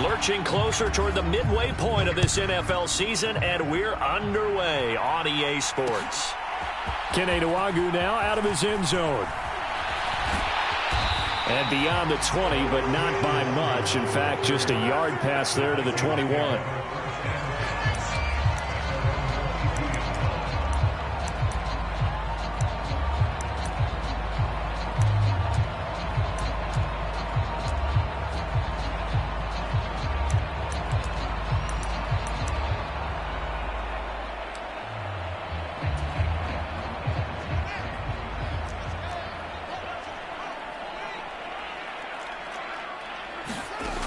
Lurching closer toward the midway point of this NFL season, and we're underway on EA Sports. Kene Nwangwu now out of his end zone. And beyond the 20, but not by much. In fact, just a yard pass there to the 21.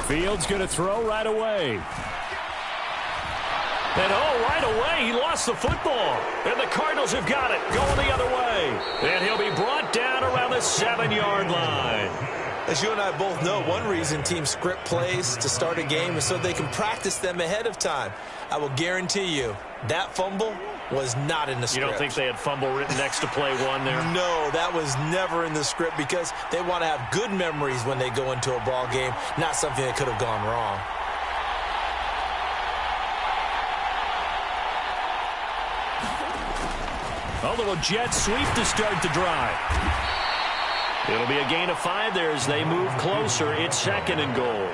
Fields going to throw right away. And right away, he lost the football. And the Cardinals have got it, going the other way. And he'll be brought down around the 7-yard line. As you and I both know, one reason teams script plays to start a game is so they can practice them ahead of time. I will guarantee you that fumble was not in the script. You don't think they had fumble written next to play one there? No, that was never in the script because they want to have good memories when they go into a ball game, not something that could have gone wrong. A little jet sweep to start the drive. It'll be a gain of 5 there as they move closer. It's 2nd and goal.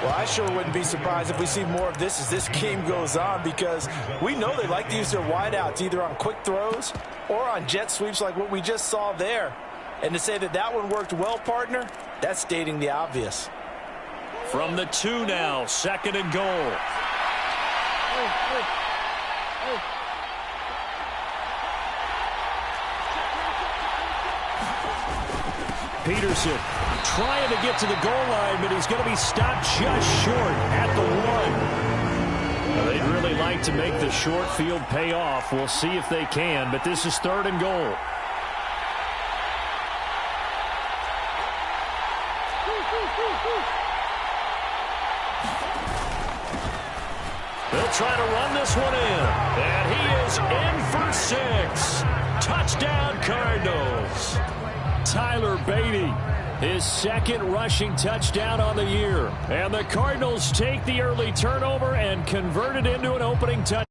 Well, I sure wouldn't be surprised if we see more of this as this game goes on because we know they like to use their wideouts either on quick throws or on jet sweeps like what we just saw there. And to say that that one worked well, partner, that's stating the obvious. From the 2 now, 2nd and goal. Peterson trying to get to the goal line, but he's going to be stopped just short at the 1. Well, they'd really like to make the short field pay off. We'll see if they can, but this is 3rd and goal. They'll try to run this one in, and he is in for 6. Touchdown, Cardinals. Tyler Beatty, his 2nd rushing touchdown on the year. And the Cardinals take the early turnover and convert it into an opening touchdown.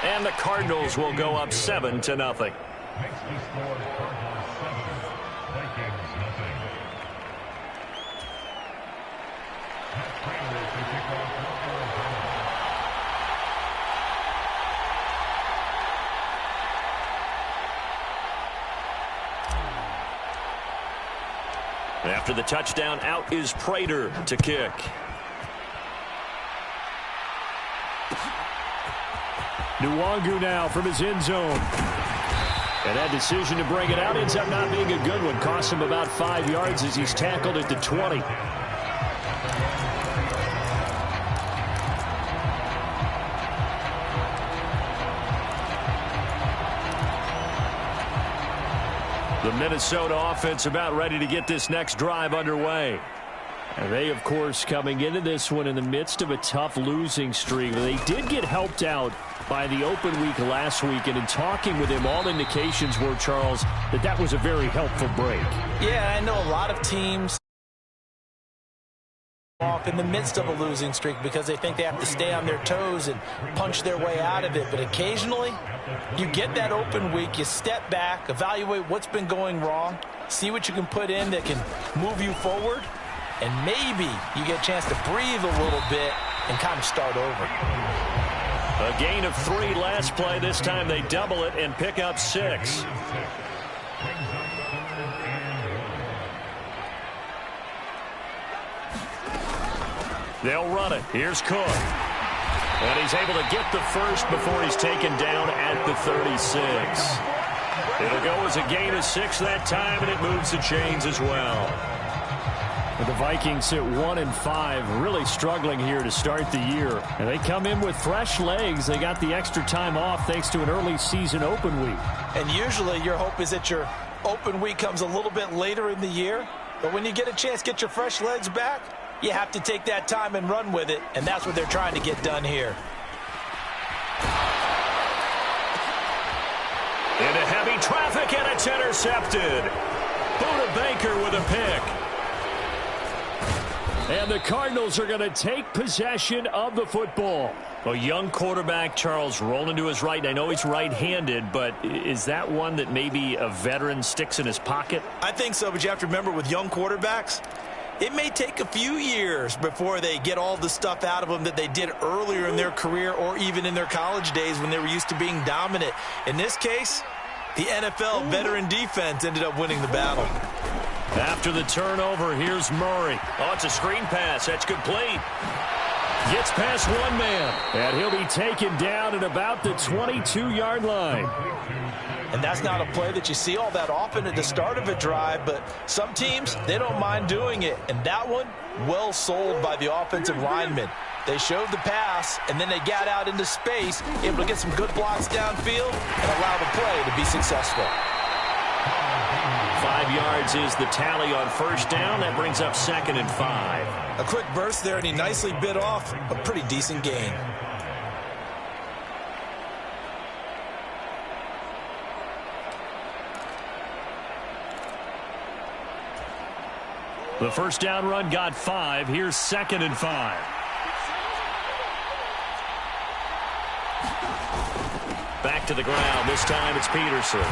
And the Cardinals will go up 7-0. After the touchdown, out is Prater to kick. Nwangwu now from his end zone. And that decision to bring it out ends up not being a good one. Cost him about 5 yards as he's tackled at the 20. The Minnesota offense about ready to get this next drive underway. And they, of course, coming into this one in the midst of a tough losing streak. They did get helped out by the open week last week, and in talking with him, all indications were, Charles, that was a very helpful break. Yeah, I know a lot of teams off in the midst of a losing streak because they think they have to stay on their toes and punch their way out of it. But occasionally, you get that open week, you step back, evaluate what's been going wrong, see what you can put in that can move you forward, and maybe you get a chance to breathe a little bit and kind of start over. A gain of 3 last play. This time they double it and pick up 6. They'll run it. Here's Cook. And he's able to get the first before he's taken down at the 36. It'll go as a gain of 6 that time, and it moves the chains as well. The Vikings sit 1-5, really struggling here to start the year. And they come in with fresh legs. They got the extra time off thanks to an early season open week. And usually your hope is that your open week comes a little bit later in the year. But when you get a chance to get your fresh legs back, you have to take that time and run with it, and that's what they're trying to get done here. traffic, and it's intercepted. Buda Baker with a pick. And the Cardinals are going to take possession of the football. A young quarterback, Charles, rolling to his right. And I know he's right-handed, but is that one that maybe a veteran sticks in his pocket? I think so, but you have to remember with young quarterbacks, it may take a few years before they get all the stuff out of them that they did earlier in their career or even in their college days when they were used to being dominant. In this case, the NFL veteran defense ended up winning the battle. After the turnover, here's Murray. Oh, it's a screen pass. That's complete. Gets past one man, and he'll be taken down at about the 22-yard line. And that's not a play that you see all that often at the start of a drive, but some teams, they don't mind doing it. And that one, well sold by the offensive linemen. They showed the pass, and then they got out into space, able to get some good blocks downfield and allow the play to be successful. 5 yards is the tally on first down. That brings up 2nd and 5. A quick burst there, and he nicely bit off a pretty decent gain. The first down run got 5. Here's 2nd and 5. Back to the ground. This time it's Peterson.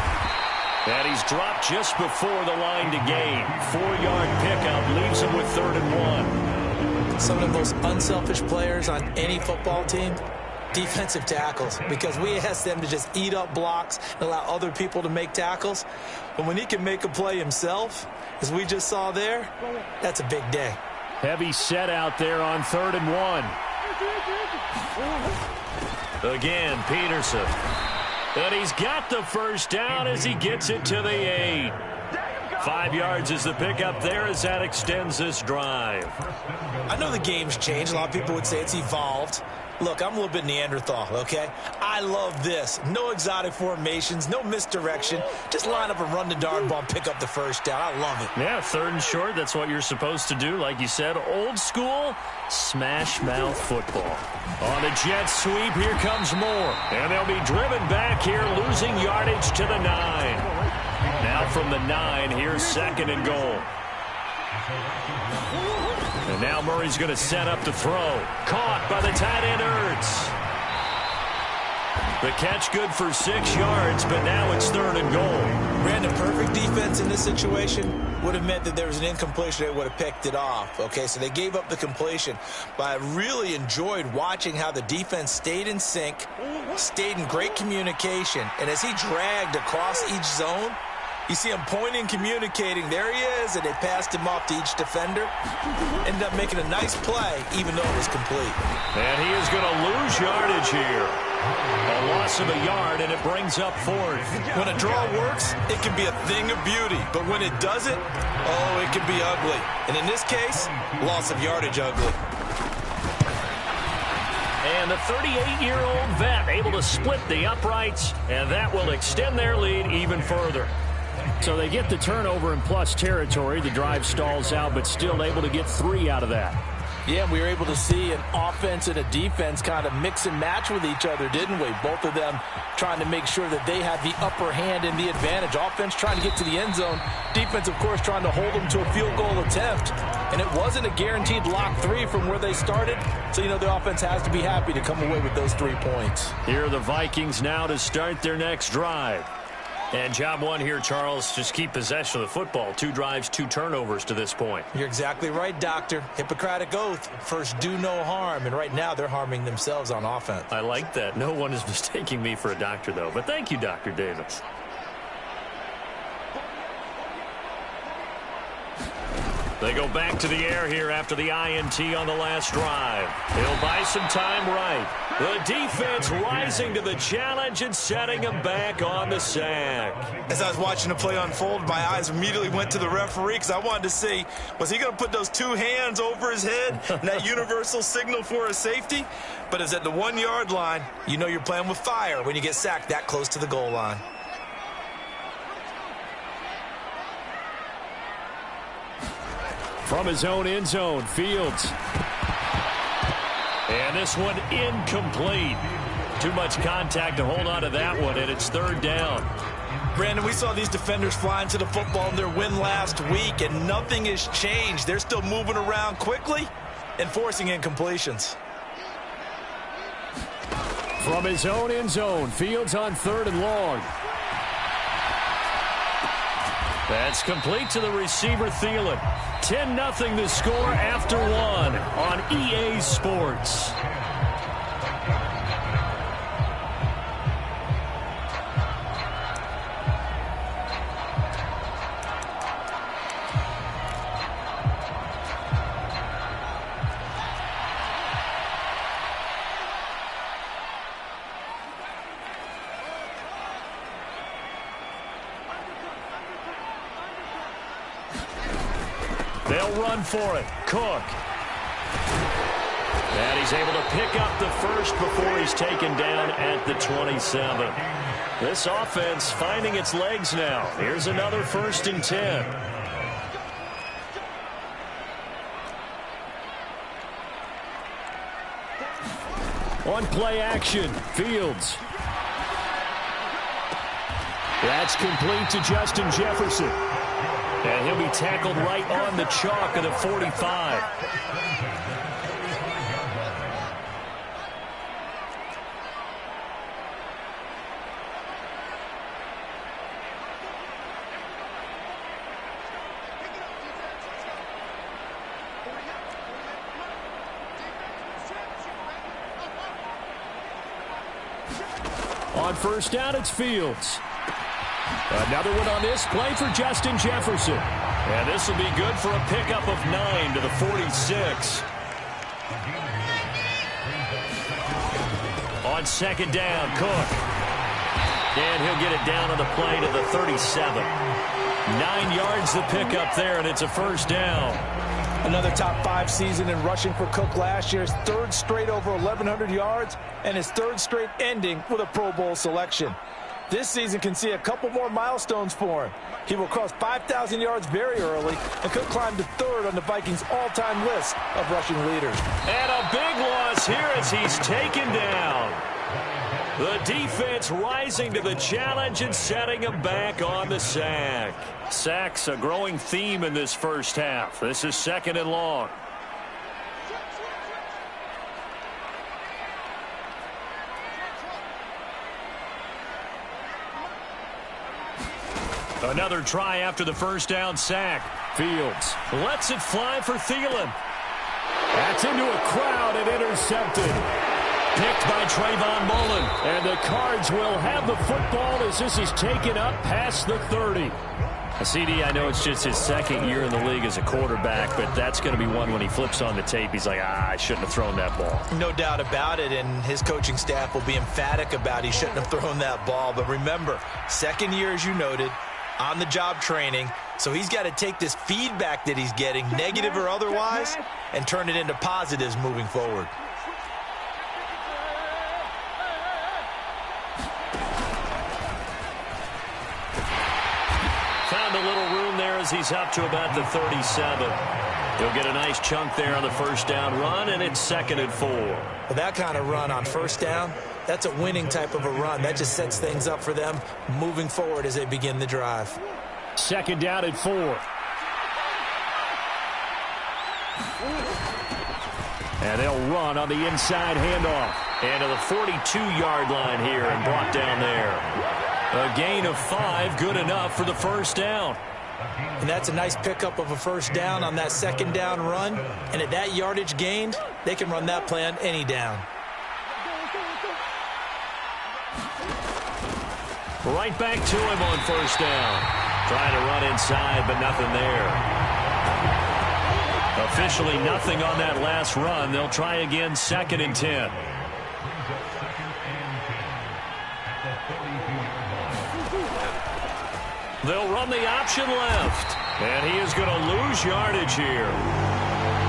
And he's dropped just before the line to gain. 4-yard pickup leaves him with 3rd and 1. Some of the most unselfish players on any football team, defensive tackles, because we ask them to just eat up blocks and allow other people to make tackles. But when he can make a play himself, as we just saw there, that's a big day. Heavy set out there on 3rd and 1. Again, Peterson. And he's got the first down as he gets it to the 8. 5 yards is the pickup there as that extends this drive. I know the game's changed. A lot of people would say it's evolved. Look, I'm a little bit Neanderthal, okay? I love this. No exotic formations, no misdirection. Just line up and run the darn ball, pick up the first down. I love it. Yeah, 3rd and short, that's what you're supposed to do. Like you said, old school, smash mouth football. On the jet sweep, here comes Moore. And they'll be driven back here, losing yardage to the 9. Now from the 9, here's 2nd and goal. And now Murray's going to set up the throw. Caught by the tight end, Ertz. The catch good for 6 yards, but now it's 3rd and goal. Brandon, perfect defense in this situation would have meant that there was an incompletion. They would have picked it off. Okay, so they gave up the completion. But I really enjoyed watching how the defense stayed in sync, stayed in great communication. And as he dragged across each zone, you see him pointing, communicating. There he is, and they passed him off to each defender. Ended up making a nice play, even though it was complete. And he is going to lose yardage here. A loss of a yard, and it brings up 4th. When a draw works, it can be a thing of beauty. But when it doesn't, oh, it can be ugly. And in this case, loss of yardage ugly. And the 38-year-old vet able to split the uprights, and that will extend their lead even further. So they get the turnover in plus territory. The drive stalls out, but still able to get 3 out of that. Yeah, we were able to see an offense and a defense kind of mix and match with each other, didn't we? Both of them trying to make sure that they had the upper hand and the advantage. Offense trying to get to the end zone. Defense, of course, trying to hold them to a field goal attempt. And it wasn't a guaranteed lock 3 from where they started. So, you know, the offense has to be happy to come away with those 3 points. Here are the Vikings now to start their next drive. And job one here, Charles, just keep possession of the football. 2 drives, 2 turnovers to this point. You're exactly right, Doctor. Hippocratic oath. First, do no harm. And right now, they're harming themselves on offense. I like that. No one is mistaking me for a doctor, though. But thank you, Dr. Davis. They go back to the air here after the INT on the last drive. He'll buy some time right. The defense rising to the challenge and setting him back on the sack. As I was watching the play unfold, my eyes immediately went to the referee because I wanted to see, was he going to put those 2 hands over his head and that universal signal for a safety? But it's at the 1-yard line. You know you're playing with fire when you get sacked that close to the goal line. From his own end zone, Fields. And this one incomplete. Too much contact to hold on to that one, and it's 3rd down. Brandon, we saw these defenders flying to the football in their win last week, and nothing has changed. They're still moving around quickly and forcing incompletions. From his own end zone, Fields on 3rd and long. That's complete to the receiver, Thielen. 10-0 the score after 1 on EA Sports. They'll run for it. Cook. And he's able to pick up the first before he's taken down at the 27. This offense finding its legs now. Here's another 1st and 10. On play action, Fields. That's complete to Justin Jefferson. And he'll be tackled right on the chalk of the 45. On 1st down, it's Fields. Another one on this play for Justin Jefferson. And this will be good for a pickup of 9 to the 46. On 2nd down, Cook. And he'll get it down on the play to the 37. 9 yards the pickup there, and it's a 1st down. Another top 5 season in rushing for Cook last year. His 3rd straight over 1,100 yards, and his 3rd straight ending with a Pro Bowl selection. This season can see a couple more milestones for him. He will cross 5,000 yards very early and could climb to 3rd on the Vikings' all-time list of rushing leaders. And a big loss here as he's taken down. The defense rising to the challenge and setting him back on the sack. Sacks a growing theme in this first half. This is 2nd and long. Another try after the 1st down sack. Fields lets it fly for Thielen. That's into a crowd and intercepted. Picked by Trayvon Mullen. And the Cards will have the football as this is taken up past the 30. CD, I know it's just his 2nd year in the league as a quarterback, but that's going to be one when he flips on the tape. He's like, I shouldn't have thrown that ball. No doubt about it, and his coaching staff will be emphatic about he shouldn't have thrown that ball. But remember, 2nd year, as you noted, on-the-job training, so he's got to take this feedback that he's getting, negative or otherwise, and turn it into positives moving forward. Found a little room there as he's up to about the 37. He'll get a nice chunk there on the 1st down run, and it's 2nd and 4. Well, that kind of run on 1st down, that's a winning type of a run. That just sets things up for them moving forward as they begin the drive. 2nd down and 4. And they'll run on the inside handoff. And to the 42-yard line here and brought down there. A gain of 5, good enough for the 1st down. And that's a nice pickup of a 1st down on that 2nd down run. And at that yardage gained, they can run that play on any down. Right back to him on 1st down. Trying to run inside, but nothing there. Officially nothing on that last run. They'll try again, 2nd and 10. They'll run the option left. And he is going to lose yardage here.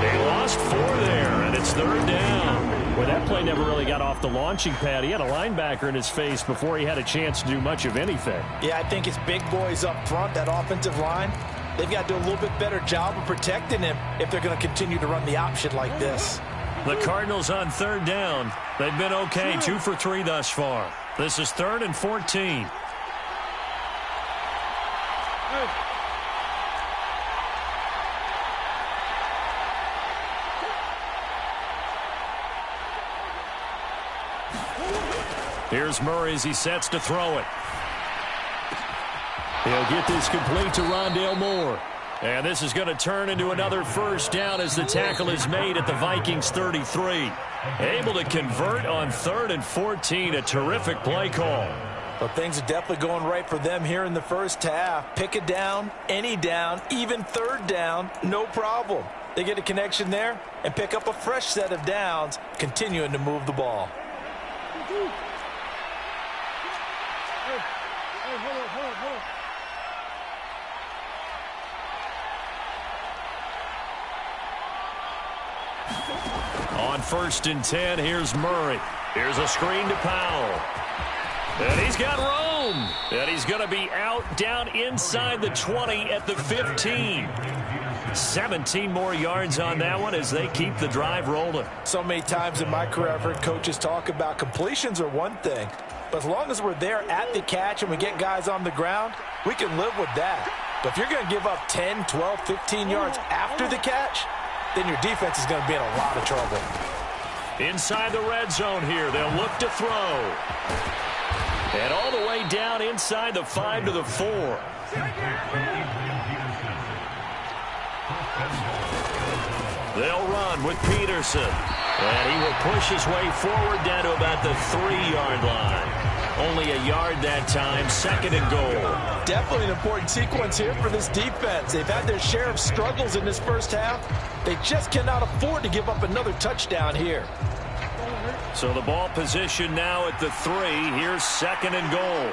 They lost 4 there, and it's 3rd down. Well, that play never really got off the launching pad. He had a linebacker in his face before he had a chance to do much of anything. Yeah, I think it's big boys up front, that offensive line. They've got to do a little bit better job of protecting him if they're going to continue to run the option like this. The Cardinals on 3rd down. They've been okay, 2 for 3 thus far. This is 3rd and 14. Here's Murray as he sets to throw it. He'll get this complete to Rondale Moore. And this is going to turn into another first down as the tackle is made at the Vikings 33. Able to convert on 3rd and 14. A terrific play call. Well, things are definitely going right for them here in the first half. Pick a down, any down, even 3rd down, no problem. They get a connection there and pick up a fresh set of downs, continuing to move the ball. On 1st and 10, here's Murray. Here's a screen to Powell. And he's got room. And he's going to be out down inside the 20 at the 15. 17 more yards on that one as they keep the drive rolling. So many times in my career I've heard coaches talk about completions are one thing, but as long as we're there at the catch and we get guys on the ground, we can live with that. But if you're going to give up 10, 12, 15 yards after the catch, then your defense is going to be in a lot of trouble. Inside the red zone here, they'll look to throw. And all the way down inside the 5 to the 4. They'll run with Peterson. And he will push his way forward down to about the 3-yard line. Only a yard that time, 2nd and goal. Definitely an important sequence here for this defense. They've had their share of struggles in this first half. They just cannot afford to give up another touchdown here. So the ball position now at the 3. Here's 2nd and goal.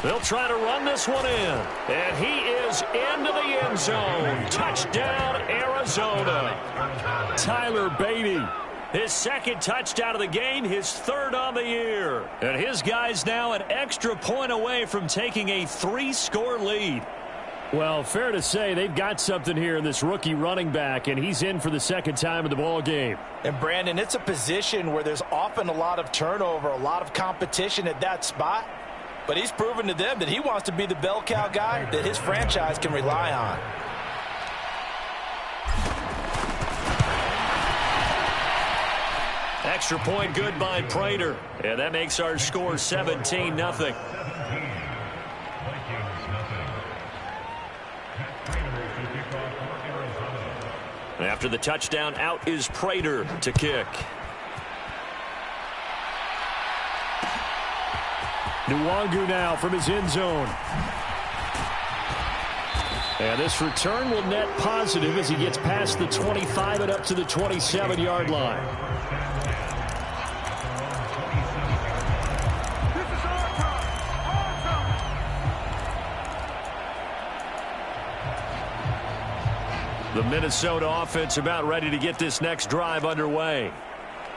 They'll try to run this one in. And he is into the end zone. Touchdown, Arizona. Tyler Beatty. His 2nd touchdown of the game, his 3rd on the year. And his guys now an extra point away from taking a 3-score lead. Well, fair to say they've got something here in this rookie running back, and he's in for the 2nd time of the ball game. And, Brandon, it's a position where there's often a lot of turnover, a lot of competition at that spot. But he's proven to them that he wants to be the bell cow guy that his franchise can rely on. Extra point good by Prater. And that makes our score 17-0. After the touchdown, out is Prater to kick. Nwangu now from his end zone. And this return will net positive as he gets past the 25 and up to the 27-yard line. The Minnesota offense about ready to get this next drive underway.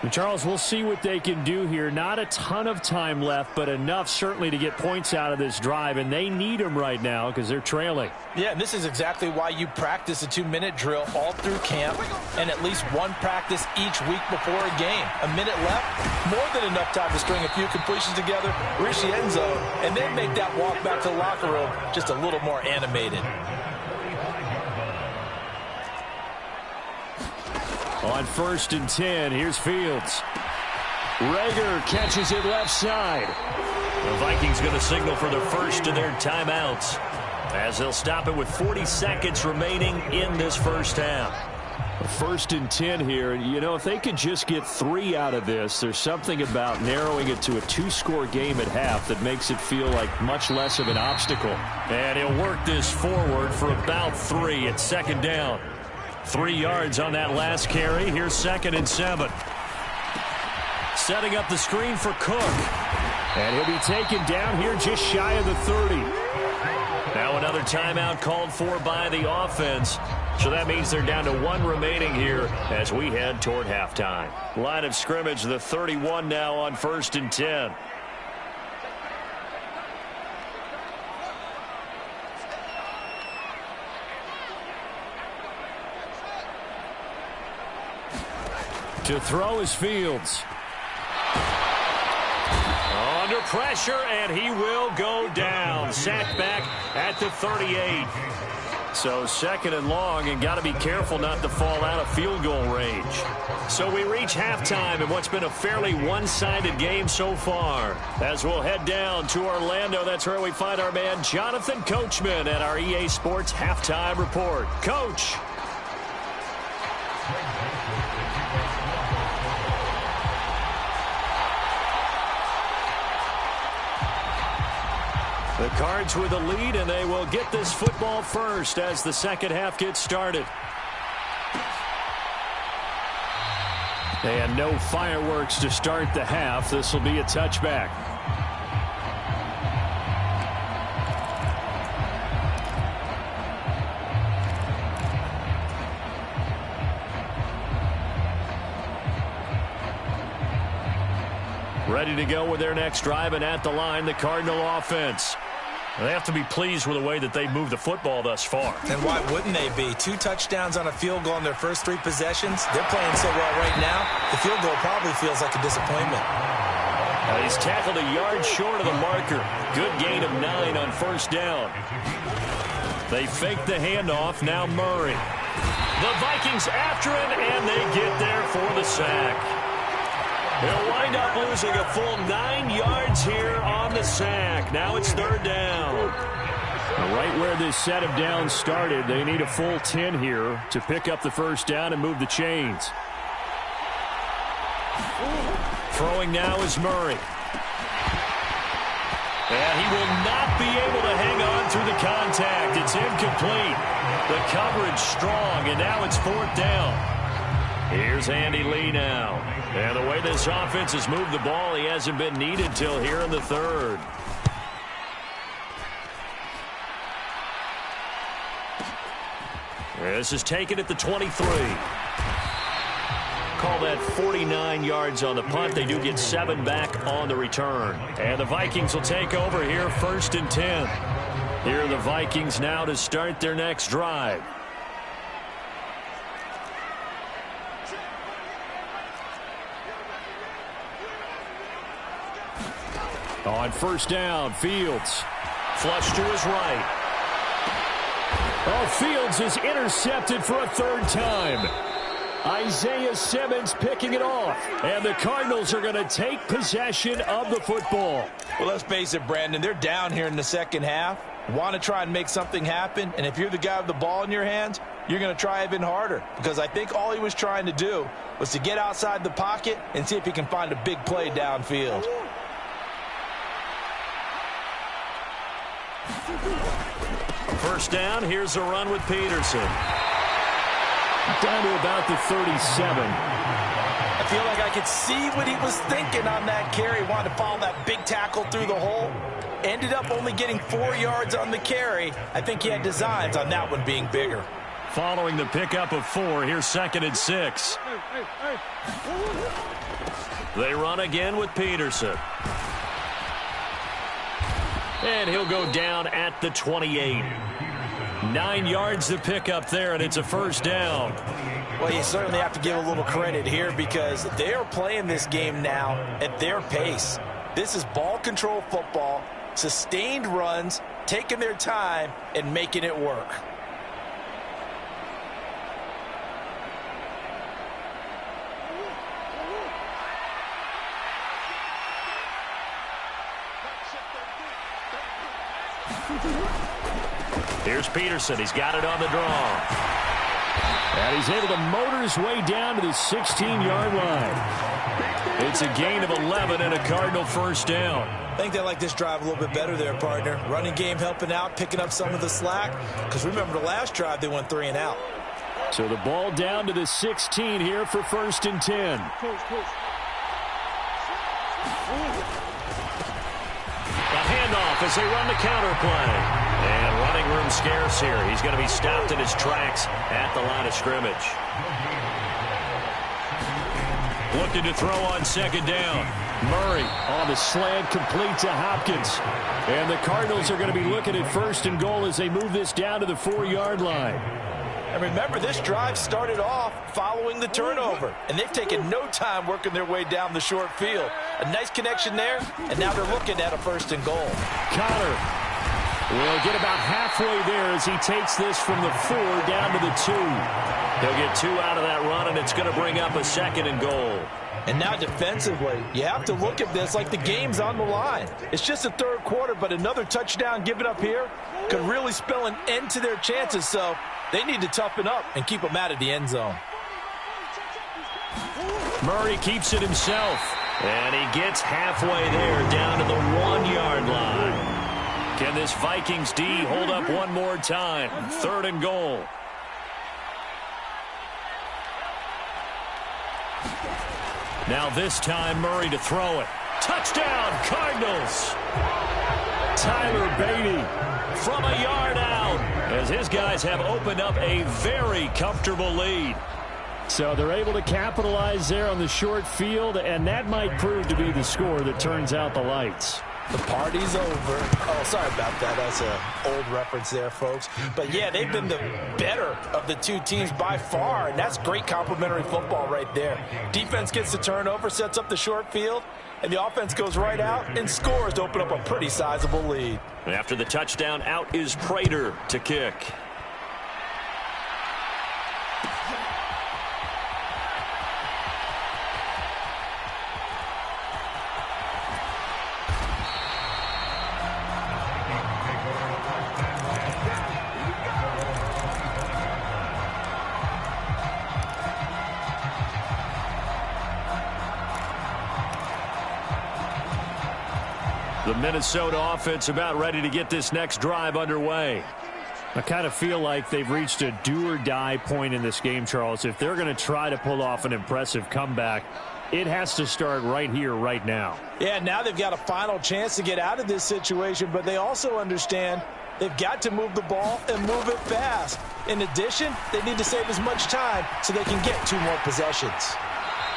And Charles, we'll see what they can do here. Not a ton of time left, but enough certainly to get points out of this drive, and they need them right now because they're trailing. Yeah, and this is exactly why you practice a 2-minute drill all through camp and at least one practice each week before a game. A minute left, more than enough time to string a few completions together, reach the end zone, and then make that walk back to the locker room just a little more animated. On 1st and 10, here's Fields. Rager catches it left side. The Vikings going to signal for the first of their timeouts as they'll stop it with 40 seconds remaining in this first half. 1st and 10 here. You know, if they could just get 3 out of this, there's something about narrowing it to a 2-score game at half that makes it feel like much less of an obstacle. And he'll work this forward for about 3 at 2nd down. 3 yards on that last carry. Here's 2nd and 7. Setting up the screen for Cook. And he'll be taken down here just shy of the 30. Now another timeout called for by the offense. So that means they're down to 1 remaining here as we head toward halftime. Line of scrimmage, the 31 now on 1st and 10. To throw is Fields. Under pressure, and he will go down. Sacked back at the 38. So second and long, and got to be careful not to fall out of field goal range. So we reach halftime in what's been a fairly one-sided game so far. As we'll head down to Orlando, that's where we find our man Jonathan Coachman at our EA Sports Halftime Report. Coach. The Cards with the lead, and they will get this football first as the second half gets started. And no fireworks to start the half. This will be a touchback. Ready to go with their next drive, and at the line, the Cardinal offense. They have to be pleased with the way that they've moved the football thus far. And why wouldn't they be? 2 touchdowns on a field goal in their first 3 possessions. They're playing so well right now, the field goal probably feels like a disappointment. He's tackled a yard short of the marker. Good gain of 9 on first down. They fake the handoff. Now Murray. The Vikings after him, and they get there for the sack. They'll wind up losing a full 9 yards here on the sack. Now it's third down. Right where this set of downs started, they need a full 10 here to pick up the first down and move the chains. Throwing now is Murray. And he will not be able to hang on through the contact. It's incomplete. The coverage strong, and now it's fourth down. Here's Andy Lee now. And the way this offense has moved the ball, he hasn't been needed till here in the third. This is taken at the 23. Call that 49 yards on the punt. They do get 7 back on the return. And the Vikings will take over here first and 10. Here are the Vikings now to start their next drive. On first down, Fields. Flush to his right. Oh, Fields is intercepted for a third time. Isaiah Simmons picking it off. And the Cardinals are going to take possession of the football. Well, let's face it, Brandon. They're down here in the second half. Want to try and make something happen. And if you're the guy with the ball in your hands, you're going to try even harder. Because I think all he was trying to do was to get outside the pocket and see if he can find a big play downfield. First down, here's a run with Peterson. Down to about the 37. I feel like I could see what he was thinking on that carry. Wanted to follow that big tackle through the hole. Ended up only getting 4 yards on the carry. I think he had designs on that one being bigger. Following the pickup of 4, here's second and 6. They run again with Peterson. And he'll go down at the 28. 9 yards to pick up there, and it's a first down. Well, you certainly have to give a little credit here because they are playing this game now at their pace. This is ball control football, sustained runs, taking their time, and making it work. Here's Peterson. He's got it on the draw. And he's able to motor his way down to the 16-yard line. It's a gain of 11 and a Cardinal first down. I think they like this drive a little bit better there, partner. Running game helping out, picking up some of the slack. Because remember the last drive, they went 3 and out. So the ball down to the 16 here for first and 10. A handoff as they run the counter play. And running room scarce here. He's going to be stopped in his tracks at the line of scrimmage. Looking to throw on second down. Murray on the slant, complete to Hopkins. And the Cardinals are going to be looking at first and goal as they move this down to the 4-yard line. And remember, this drive started off following the turnover. And they've taken no time working their way down the short field. A nice connection there, and now they're looking at a first and goal. Connor We'll get about halfway there as he takes this from the 4 down to the 2. He'll get 2 out of that run, and it's going to bring up a 2nd and goal. And now defensively, you have to look at this like the game's on the line. It's just the 3rd quarter, but another touchdown given up here could really spell an end to their chances. So they need to toughen up and keep them out of the end zone. Murray keeps it himself. And he gets halfway there down to the 1-yard line. Can this Vikings D hold up one more time? 3rd and goal. Now this time Murray to throw it. Touchdown, Cardinals. Tyler Beatty from a yard out as his guys have opened up a very comfortable lead. So they're able to capitalize there on the short field, and that might prove to be the score that turns out the lights. The party's over. Oh, sorry about that. That's an old reference there, folks. But, yeah, they've been the better of the two teams by far, and that's great complimentary football right there. Defense gets the turnover, sets up the short field, and the offense goes right out and scores to open up a pretty sizable lead. After the touchdown, out is Prater to kick. The Minnesota offense about ready to get this next drive underway. I kind of feel like they've reached a do-or-die point in this game, Charles. If they're going to try to pull off an impressive comeback, it has to start right here, right now. Yeah, now they've got a final chance to get out of this situation, but they also understand they've got to move the ball and move it fast. In addition, they need to save as much time so they can get 2 more possessions.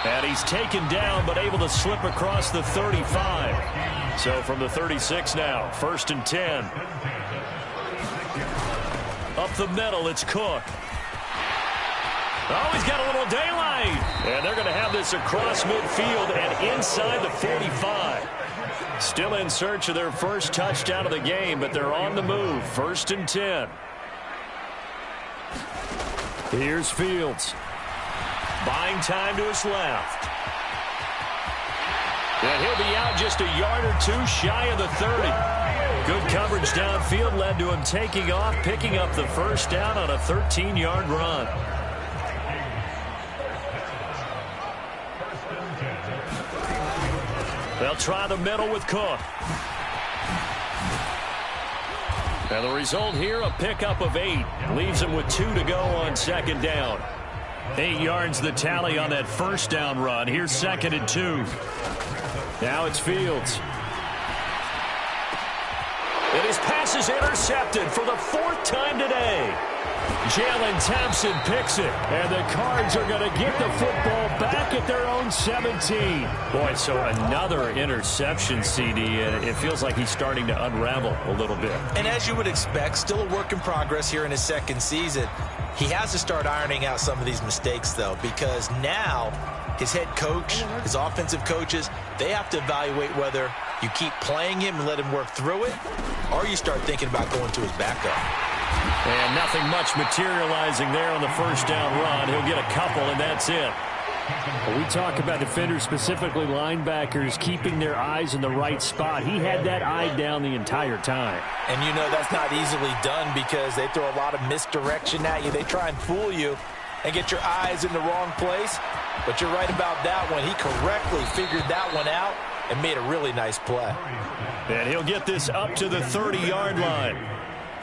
And he's taken down but able to slip across the 35. So from the 36 now, 1st and 10. Up the middle, it's Cook. Oh, he's got a little daylight. And they're going to have this across midfield and inside the 45. Still in search of their first touchdown of the game, but they're on the move. 1st and 10. Here's Fields. Buying time to his left. And he'll be out just a yard or 2 shy of the 30. Good coverage downfield led to him taking off, picking up the first down on a 13-yard run. They'll try the middle with Cook. And the result here, a pickup of 8. Leaves him with 2 to go on 2nd down. 8 yards the tally on that first down run. Here's 2nd and 2. Now it's Fields. And his pass is intercepted for the 4th time today. Jalen Thompson picks it. And the Cards are going to get the football back at their own 17. Boy, so another interception, CD, and it feels like he's starting to unravel a little bit. And as you would expect, still a work in progress here in his 2nd season. He has to start ironing out some of these mistakes, though, because now his head coach, his offensive coaches, they have to evaluate whether you keep playing him and let him work through it, or you start thinking about going to his backup. And nothing much materializing there on the first down run. He'll get a couple, and that's it. When we talk about defenders, specifically linebackers, keeping their eyes in the right spot. He had that eye down the entire time. And you know that's not easily done because they throw a lot of misdirection at you. They try and fool you and get your eyes in the wrong place. But you're right about that one. He correctly figured that one out and made a really nice play. And he'll get this up to the 30-yard line.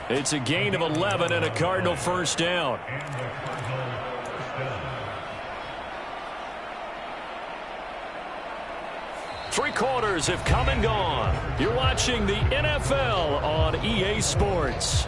It's a gain of 11 and a Cardinal first down. Three quarters have come and gone. You're watching the NFL on EA Sports.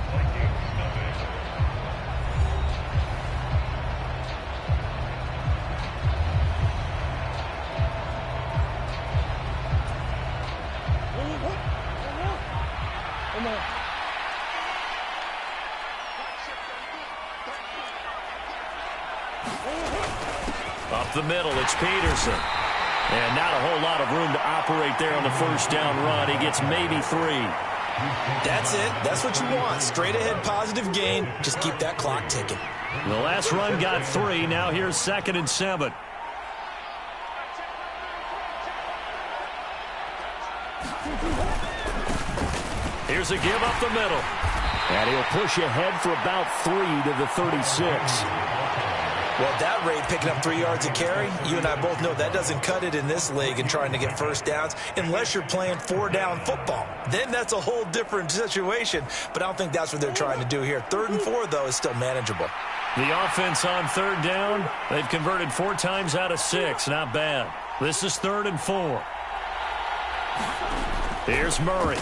Up the middle, it's Peterson. And not a whole lot of room to operate there on the first down run. He gets maybe 3. That's it. That's what you want. Straight ahead positive gain. Just keep that clock ticking. The last run got 3. Now here's 2nd and 7. Here's a give up the middle. And he'll push ahead for about 3 to the 36. Well, at that rate, picking up 3 yards a carry, you and I both know that doesn't cut it in this league and trying to get first downs unless you're playing 4-down football. Then that's a whole different situation, but I don't think that's what they're trying to do here. 3rd and 4, though, is still manageable. The offense on 3rd down, they've converted 4 times out of 6. Not bad. This is 3rd and 4. Here's Murray.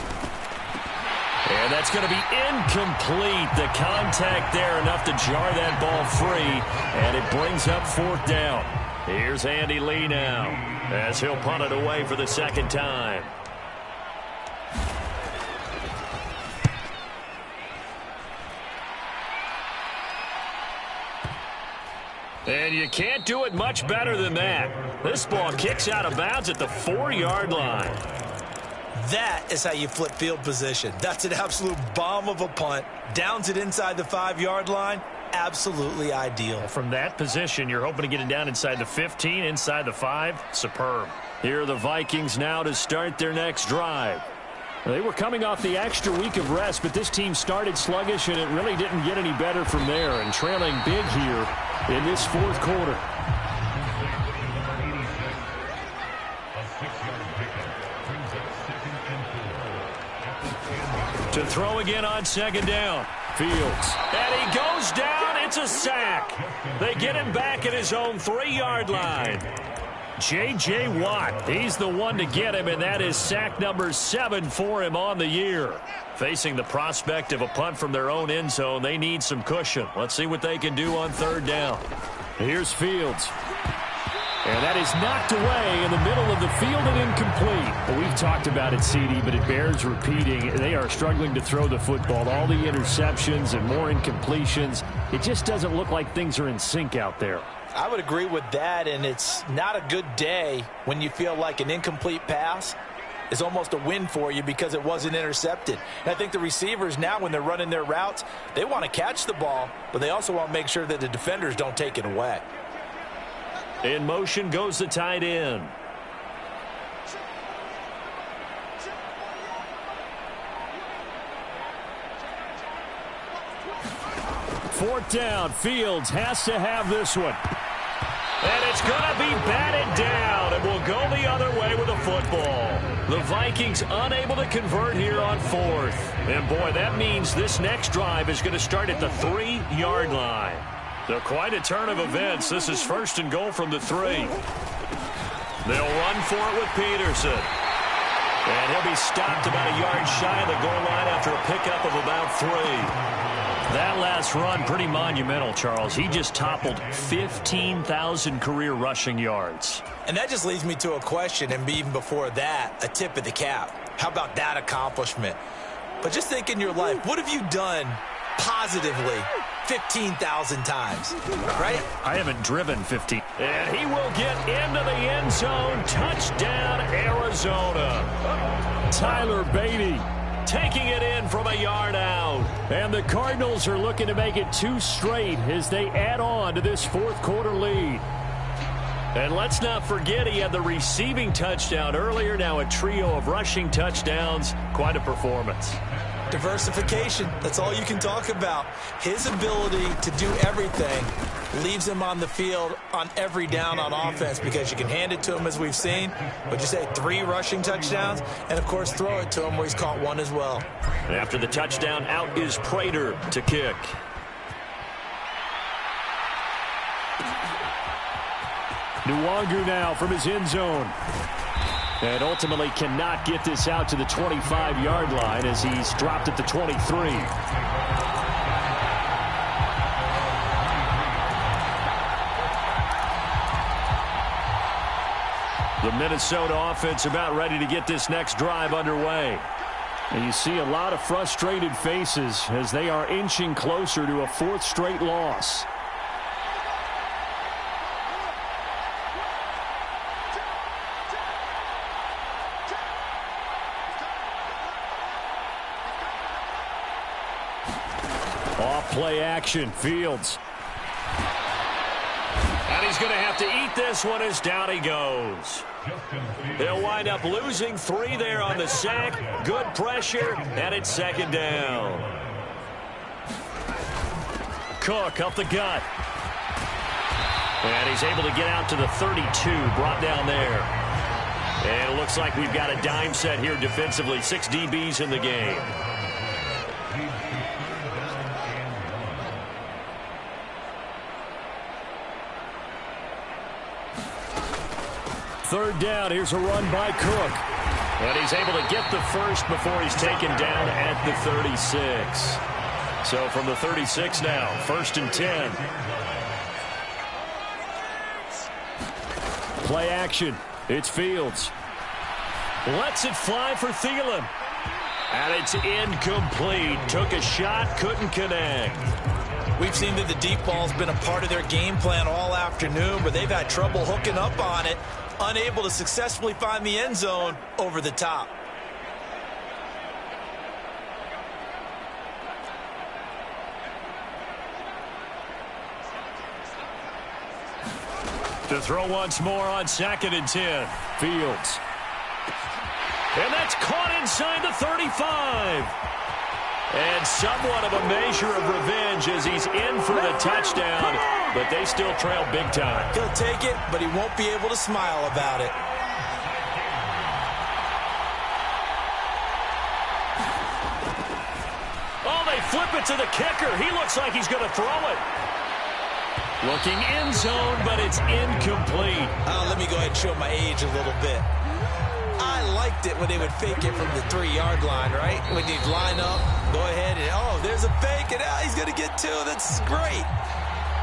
And that's going to be incomplete. The contact there enough to jar that ball free, and it brings up 4th down. Here's Andy Lee now as he'll punt it away for the 2nd time. And you can't do it much better than that. This ball kicks out of bounds at the 4-yard line. That is how you flip field position. That's an absolute bomb of a punt. Downs it inside the 5-yard line. Absolutely ideal. From that position, you're hoping to get it down inside the 15, inside the 5. Superb. Here are the Vikings now to start their next drive. They were coming off the extra week of rest, but this team started sluggish, and it really didn't get any better from there, and trailing big here in this 4th quarter. To throw again on 2nd down. Fields. And he goes down. It's a sack. They get him back at his own 3-yard line. J.J. Watt, he's the one to get him, and that is sack number 7 for him on the year. Facing the prospect of a punt from their own end zone, they need some cushion. Let's see what they can do on 3rd down. Here's Fields. And that is knocked away in the middle of the field and incomplete. Well, we've talked about it, CD, but it bears repeating. They are struggling to throw the football. All the interceptions and more incompletions. It just doesn't look like things are in sync out there. I would agree with that, and it's not a good day when you feel like an incomplete pass is almost a win for you because it wasn't intercepted. And I think the receivers now, when they're running their routes, they want to catch the ball, but they also want to make sure that the defenders don't take it away. In motion goes the tight end. Fourth down. Fields has to have this one. And it's going to be batted down, and will go the other way with a football. The Vikings unable to convert here on 4th. And, boy, that means this next drive is going to start at the 3-yard line. So quite a turn of events. This is 1st and goal from the 3. They'll run for it with Peterson. And he'll be stopped about a yard shy of the goal line after a pickup of about 3. That last run, pretty monumental, Charles. He just toppled 15,000 career rushing yards. And that just leads me to a question, and even before that, a tip of the cap. How about that accomplishment? But just think in your life, what have you done positively 15,000 times, right? I haven't driven 15. And he will get into the end zone. Touchdown, Arizona. Tyler Beatty taking it in from a yard out. And the Cardinals are looking to make it 2 straight as they add on to this 4th quarter lead. And let's not forget he had the receiving touchdown earlier. Now a trio of rushing touchdowns. Quite a performance. Diversification, that's all you can talk about. His ability to do everything leaves him on the field on every down on offense because you can hand it to him as we've seen. Would you say 3 rushing touchdowns? And, of course, throw it to him where he's caught 1 as well. After the touchdown, out is Prater to kick. Nwangu now from his end zone. And ultimately cannot get this out to the 25-yard line as he's dropped at the 23. The Minnesota offense about ready to get this next drive underway. And you see a lot of frustrated faces as they are inching closer to a 4th straight loss. Play action, Fields. And he's going to have to eat this one as down he goes. They'll wind up losing 3 there on the sack. Good pressure, and it's second down. Cook up the gut. And he's able to get out to the 32, brought down there. And it looks like we've got a dime set here defensively. 6 DBs in the game. Third down, here's a run by Cook. And he's able to get the first before he's taken down at the 36. So from the 36 now, 1st and 10. Play action. It's Fields. Lets it fly for Thielen. And it's incomplete. Took a shot, couldn't connect. We've seen that the deep ball's been a part of their game plan all afternoon, but they've had trouble hooking up on it, unable to successfully find the end zone over the top. To throw once more on 2nd and 10. Fields. And that's caught inside the 35. And somewhat of a measure of revenge as he's in for the touchdown, but they still trail big time. He'll take it, but he won't be able to smile about it. Oh, they flip it to the kicker. He looks like he's going to throw it. Looking end zone, but it's incomplete. Let me go ahead and show my age a little bit. I liked it when they would fake it from the 3-yard line, right? When you'd line up, go ahead and, oh, there's a fake, and he's going to get 2. That's great.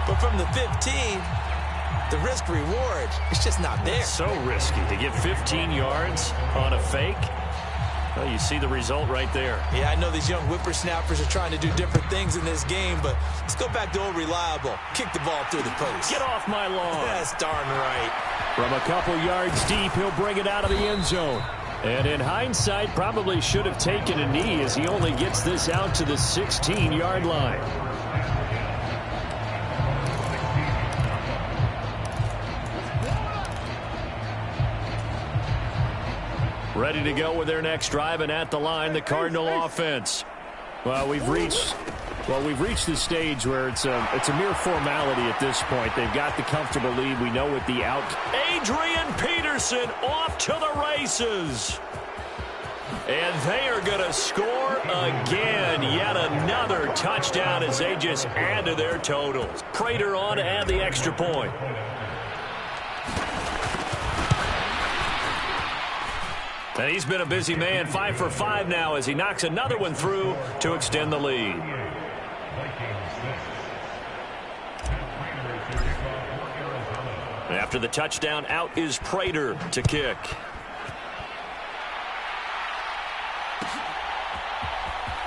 But from the 15, the risk-reward, it's just not there. It's so risky to get 15 yards on a fake. Well, you see the result right there. Yeah, I know these young whippersnappers are trying to do different things in this game, but let's go back to old reliable. Kick the ball through the post. Get off my lawn. That's darn right. From a couple yards deep, he'll bring it out of the end zone. And in hindsight, probably should have taken a knee as he only gets this out to the 16-yard line. Ready to go with their next drive, and at the line, the Cardinal offense. Well, we've reached the stage where it's a mere formality at this point. They've got the comfortable lead. We know what the Adrian Peterson off to the races. And they are going to score again. Yet another touchdown as they just add to their totals. Prater on to add the extra point. And he's been a busy man, 5 for 5 now as he knocks another one through to extend the lead. After the touchdown, out is Prater to kick.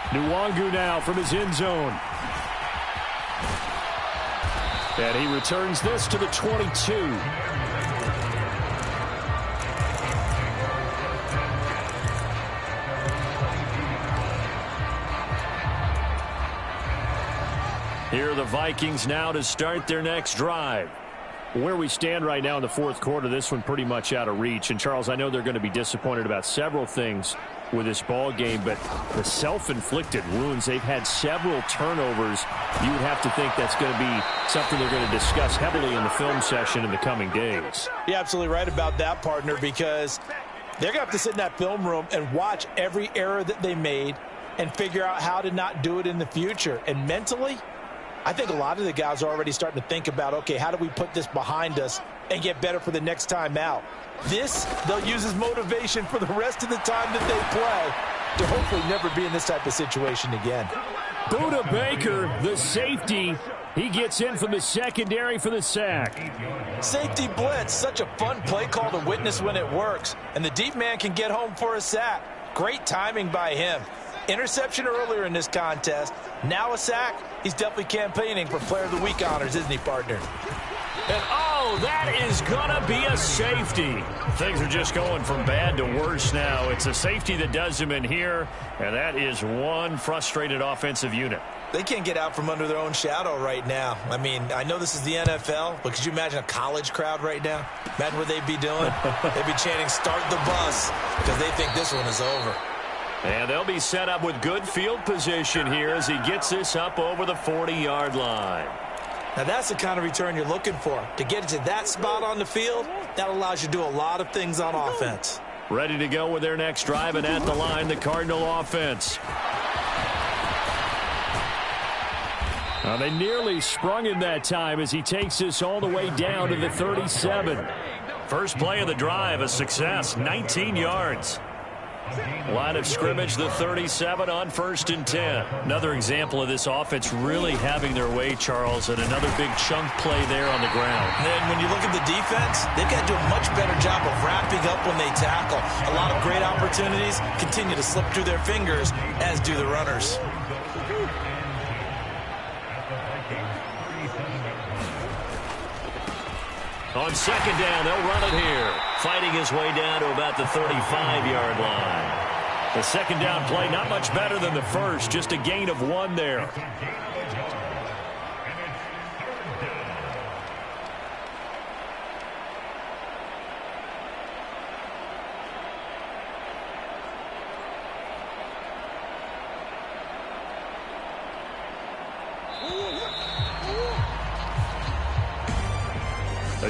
Nwangu now from his end zone. And he returns this to the 22. Here are the Vikings now to start their next drive. Where we stand right now in the fourth quarter, this one pretty much out of reach. And, Charles, I know they're going to be disappointed about several things with this ball game, but the self-inflicted wounds, they've had several turnovers. You would have to think that's going to be something they're going to discuss heavily in the film session in the coming days. You're absolutely right about that, partner, because they're going to have to sit in that film room and watch every error that they made and figure out how to not do it in the future. And mentally, I think a lot of the guys are already starting to think about, okay, how do we put this behind us and get better for the next time out? This, they'll use as motivation for the rest of the time that they play to hopefully never be in this type of situation again. Buda Baker, the safety, he gets in from the secondary for the sack. Safety blitz, such a fun play call to witness when it works. And the deep man can get home for a sack. Great timing by him. Interception earlier in this contest. Now a sack. He's definitely campaigning for Player of the Week honors, isn't he, partner? And, oh, that is going to be a safety. Things are just going from bad to worse now. It's a safety that does him in here, and that is one frustrated offensive unit. They can't get out from under their own shadow right now. I mean, I know this is the NFL, but could you imagine a college crowd right now? Imagine what they'd be doing. They'd be chanting, "Start the bus," because they think this one is over. And they'll be set up with good field position here as he gets this up over the 40-yard line. Now, that's the kind of return you're looking for. To get it to that spot on the field, that allows you to do a lot of things on offense. Ready to go with their next drive, and at the line, the Cardinal offense. They nearly sprung him that time as he takes this all the way down to the 37. First play of the drive, a success, 19 yards. Line of scrimmage, the 37 on 1st and 10. Another example of this offense really having their way, Charles, and another big chunk play there on the ground. And then when you look at the defense, they've got to do a much better job of wrapping up when they tackle. A lot of great opportunities continue to slip through their fingers, as do the runners. On 2nd down, they'll run it here. Fighting his way down to about the 35-yard line. The 2nd down play, not much better than the first, just a gain of 1 there.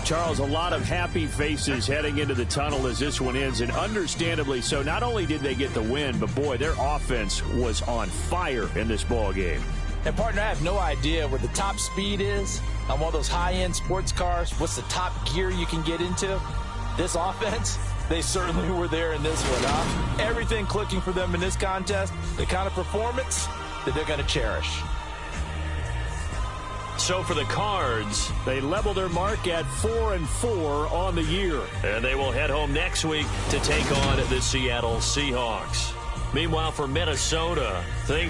Charles, a lot of happy faces heading into the tunnel as this one ends, and understandably so. Not only did they get the win, but, boy, their offense was on fire in this ball game. And, partner, I have no idea what the top speed is on one of those high-end sports cars. What's the top gear you can get into? This offense, they certainly were there in this one, huh? Everything clicking for them in this contest, the kind of performance that they're going to cherish. So for the Cards, they level their mark at 4-4 on the year. And they will head home next week to take on the Seattle Seahawks. Meanwhile, for Minnesota, Hey,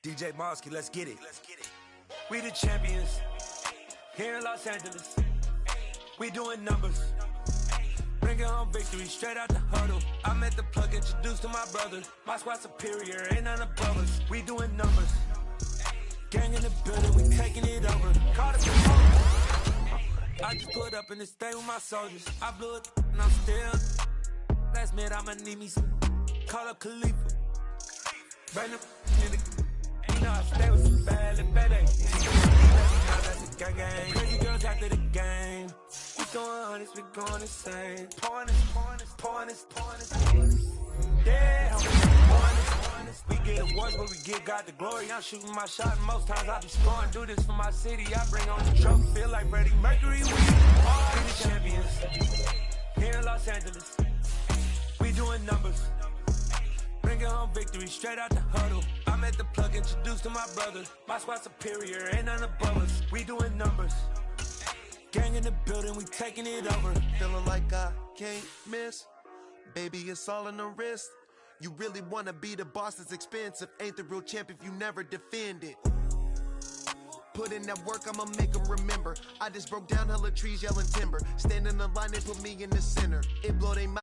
DJ Mosky, let's get it. We the champions here in Los Angeles. We doing numbers. Bringing home victory straight out the huddle. I met the plug, introduced to my brother. My squad superior, ain't none above us. We doing numbers. Gang in the building, we taking it over. Call it I just put up in this thing with my soldiers. I blew it and I'm still. Last minute I'ma need me some. Call up Khalifa. Bring them in the. You know I stay with some bad little baby. That's a gang gang. Crazy girls after the game. We going honest, we going insane. Pouring this. Yeah, honest. We get awards, but we give God the glory. I'm shooting my shot, and most times I be scoring. Do this for my city, I bring on the trophy. Feel like Freddie Mercury. We the champions here in Los Angeles. We doing numbers. Bringing home victory straight out the huddle. I met the plug, introduced to my brother. My squad superior, ain't none above us. We doing numbers. Gang in the building, we taking it over. Feeling like I can't miss. Baby, it's all in the wrist. You really wanna be the boss, it's expensive. Ain't the real champ if you never defend it. Put in that work, I'ma make them remember. I just broke down hella trees, yelling timber. Stand in the line, they put me in the center. It blow they mind.